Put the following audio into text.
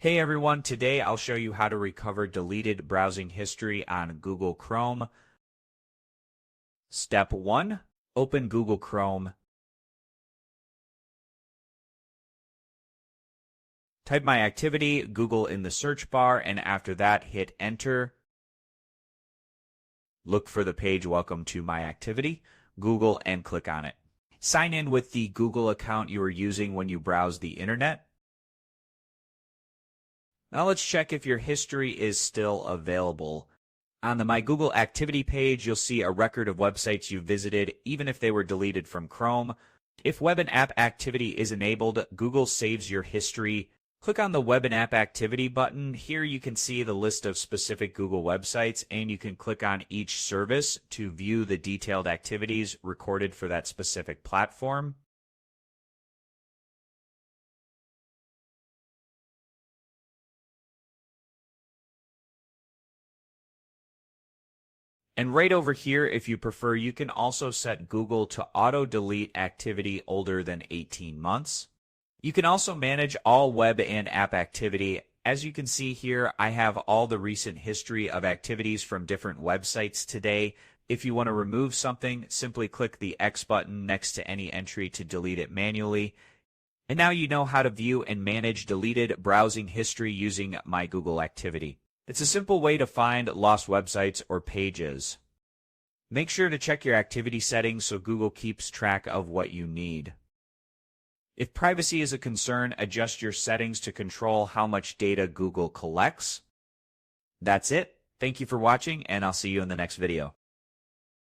Hey everyone, today I'll show you how to recover deleted browsing history on Google Chrome. Step 1. Open Google Chrome. Type My Activity, Google in the search bar, and after that hit Enter. Look for the page Welcome to My Activity, Google, and click on it. Sign in with the Google account you were using when you browsed the internet. Now let's check if your history is still available. On the My Google Activity page, you'll see a record of websites you visited, even if they were deleted from Chrome. If Web and App Activity is enabled, Google saves your history. Click on the Web and App Activity button. Here you can see the list of specific Google websites, and you can click on each service to view the detailed activities recorded for that specific platform. And right over here, if you prefer, you can also set Google to auto-delete activity older than 18 months. You can also manage all web and app activity. As you can see here, I have all the recent history of activities from different websites today. If you want to remove something, simply click the X button next to any entry to delete it manually. And now you know how to view and manage deleted browsing history using My Google Activity. It's a simple way to find lost websites or pages. Make sure to check your activity settings so Google keeps track of what you need. If privacy is a concern, adjust your settings to control how much data Google collects. That's it. Thank you for watching, and I'll see you in the next video.